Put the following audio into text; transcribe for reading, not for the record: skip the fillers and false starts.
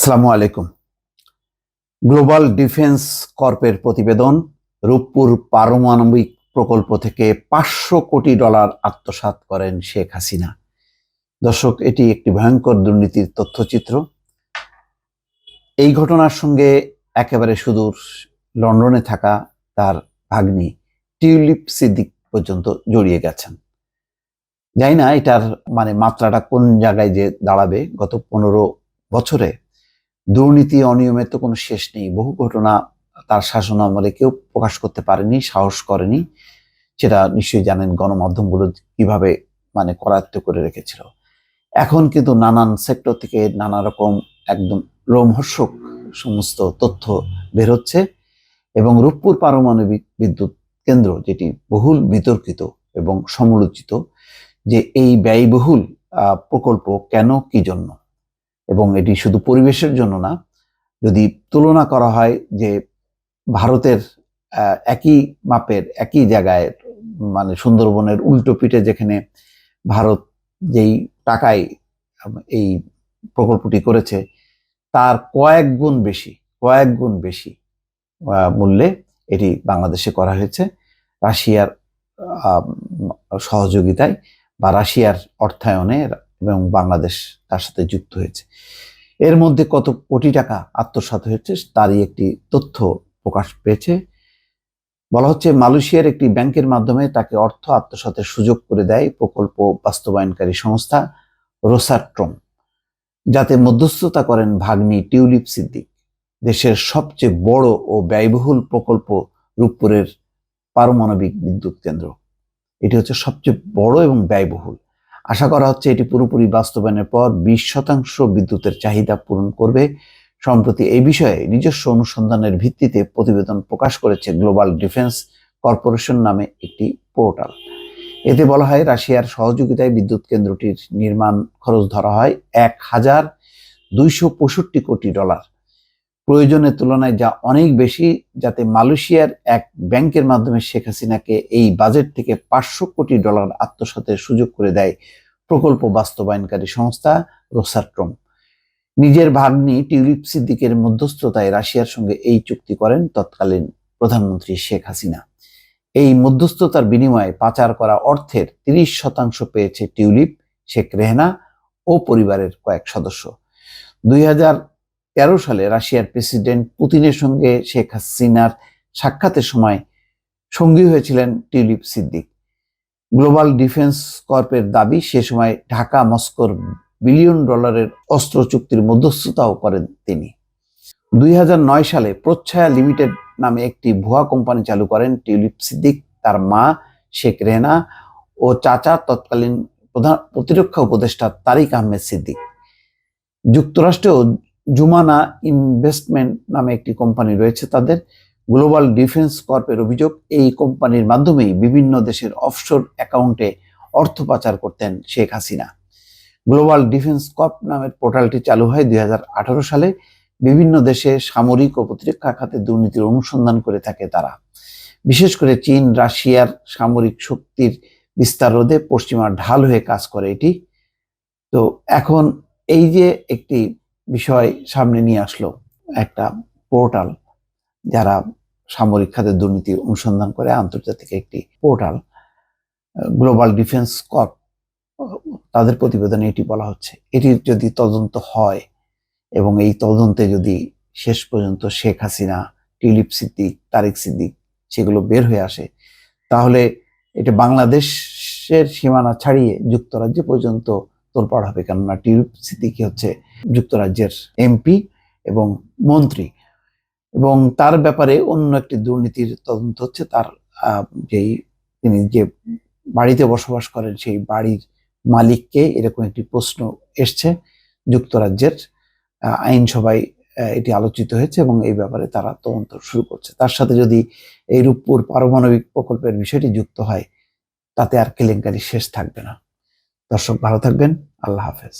আসসালামু আলাইকুম। Global defence কর্পের প্রতিবেদন, রূপপুর পারমাণবিক প্রকল্প থেকে $500 কোটি আত্মসাৎ করেন শেখ হাসিনা। দর্শক, এটি একটি ভয়ঙ্কর দুর্নীতির তথ্যচিত্র। এই ঘটনার সঙ্গে একেবারে সুদূর লন্ডনে থাকা তার ভাগ্নি টিউলিপ সিদ্দিক পর্যন্ত জড়িয়ে গেছেন। জানি না এটার মাত্রাটা কোন জায়গায় যে দাঁড়াবে। গত 15 বছরে দুর্নীতি অনিয়মের তো কোনো শেষ নেই। বহু ঘটনা তার শাসন আমলে কেউ প্রকাশ করতে পারেনি, সাহস করেনি। সেটা নিশ্চয়ই জানেন, গণমাধ্যমগুলো কিভাবে করায়ত্ত করে রেখেছিল। এখন কিন্তু নানান সেক্টর থেকে নানা রকম একদম রোমহর্ষক সমস্ত তথ্য বের হচ্ছে এবং রূপপুর পারমাণবিক বিদ্যুৎ কেন্দ্র, যেটি বহুল বিতর্কিত এবং সমালোচিত, যে এই ব্যয়বহুল প্রকল্প কেন, কি জন্য, এবং এটি শুধু পরিবেশের জন্য না। যদি তুলনা করা হয় যে ভারতের একই মাপের একই জায়গায়, সুন্দরবনের উল্টো পিঠে যেখানে ভারত যেই টাকায় এই প্রকল্পটি করেছে, তার কয়েক গুণ বেশি মূল্যে এটি বাংলাদেশে করা হয়েছে রাশিয়ার সহযোগিতায় বা রাশিয়ার অর্থায়নে, এবং বাংলাদেশ তার সাথে যুক্ত হয়েছে। এর মধ্যে কত কোটি টাকা আত্মসাৎ হয়েছে তারই একটি তথ্য প্রকাশ পেয়েছে। বলা হচ্ছে মালয়েশিয়ার একটি ব্যাংকের মাধ্যমে তাকে অর্থ আত্মসাতের সুযোগ করে দেয় প্রকল্প বাস্তবায়নকারী সংস্থা রোসাট্রম, যাতে মধ্যস্থতা করেন ভাগ্নি টিউলিপ সিদ্দিক। দেশের সবচেয়ে বড় ও ব্যয়বহুল প্রকল্প রূপপুরের পারমাণবিক বিদ্যুৎ কেন্দ্র, এটি হচ্ছে সবচেয়ে বড় এবং ব্যয়বহুল। আশা করা হচ্ছে এটি পুরোপুরি বাস্তবায়নের পর 20% বিদ্যুতের চাহিদা পূরণ করবে। সম্প্রতি এই বিষয়ে নিজস্ব অনুসন্ধানের ভিত্তিতে প্রতিবেদন প্রকাশ করেছে গ্লোবাল ডিফেন্স কর্পোরেশন নামে একটি পোর্টাল। এতে বলা হয়, রাশিয়ার সহযোগিতায় বিদ্যুৎ কেন্দ্রটির নির্মাণ খরচ ধরা হয় $1,265 কোটি, প্রয়োজনের তুলনায় যা অনেক বেশি, যাতে মালয়েশিয়ার এক ব্যাংকের মাধ্যমে শেখ হাসিনাকে এই বাজেট থেকে $500 কোটি আত্মসাতের সুযোগ করে দেয় প্রকল্প বাস্তবায়নকারী সংস্থা রোসাট্রম। নিজের ভাগ্নি টিউলিপ সিদ্দিকের মধ্যস্থতায় রাশিয়ার সঙ্গে এই চুক্তি করেন তৎকালীন প্রধানমন্ত্রী শেখ হাসিনা। এই মধ্যস্থতার বিনিময়ে পাচার করা অর্থের 30% পেয়েছে টিউলিপ, শেখ রেহেনা ও পরিবারের কয়েক সদস্য। 2013 সালে রাশিয়ার প্রেসিডেন্ট পুতিনের সঙ্গে শেখ হাসিনার সাক্ষাতের সময় সঙ্গী হয়েছিলেন টিউলিপ সিদ্দিক। গ্লোবাল ডিফেন্স কর্পের দাবি, সে সময় ঢাকা মস্কোর $1 বিলিয়ন অস্ত্র চুক্তির মধ্যস্থতাও করেন তিনি। 2009 সালে প্রচ্ছায়া লিমিটেড নামে একটি ভুয়া কোম্পানি চালু করেন টিউলিপ সিদ্দিক, তার মা শেখ রেহেনা ও চাচা তৎকালীন প্রধান প্রতিরক্ষা উপদেষ্টা তারিক আহমেদ সিদ্দিক। যুক্তরাষ্ট্রেও জুমানা ইনভেস্টমেন্ট নামে একটি কোম্পানি রয়েছে তাদের। গ্লোবাল ডিফেন্স কর্পের অভিযোগ, এই কোম্পানির মাধ্যমেই বিভিন্ন দেশের অফশোর অ্যাকাউন্টে অর্থ পাচার করতেন Sheikh Hasina. Global Defence Corp নামের পোর্টালটি চালু হয় 2018 সালে। বিভিন্ন দেশে সামরিক ও প্রতিরক্ষা খাতে দুর্নীতির অনুসন্ধান করে থাকে তারা। বিশেষ করে চীন, রাশিয়ার সামরিক শক্তির বিস্তার রোধে পশ্চিমা ঢাল হয়ে কাজ করে এটি। তো এখন এই যে একটি বিষয় সামনে নিয়ে আসলো, একটা পোর্টাল যারা সামরিক খাতে দুর্নীতি অনুসন্ধান করে, আন্তর্জাতিক একটি পোর্টাল গ্লোবাল ডিফেন্স কর্প, তাদের প্রতিবেদনে এটি বলা হচ্ছে। এটির যদি তদন্ত হয় এবং এই তদন্তে যদি শেষ পর্যন্ত শেখ হাসিনা, টিউলিপ সিদ্দিক, তারিক সিদ্দিক সেগুলো বের হয়ে আসে, তাহলে এটা বাংলাদেশের সীমানা ছাড়িয়ে যুক্তরাজ্য পর্যন্ত তোলপাড় হবে। কেননা টিউলিপ সিদ্দিক হচ্ছে যুক্তরাজ্যের এমপি এবং মন্ত্রী, এবং তার ব্যাপারে অন্য একটি দুর্নীতির তদন্ত হচ্ছে। তার তিনি যে বাড়িতে বসবাস করেন সেই বাড়ির মালিককে, এরকম একটি প্রশ্ন এসছে যুক্তরাজ্যের আইনসভায়, এটি আলোচিত হয়েছে এবং এই ব্যাপারে তারা তদন্ত শুরু করছে। তার সাথে যদি এই রূপপুর পারমাণবিক প্রকল্পের বিষয়টি যুক্ত হয়, তাতে আর কেলেঙ্কারি শেষ থাকবে না। দর্শক, ভালো থাকবেন। আল্লাহ হাফেজ।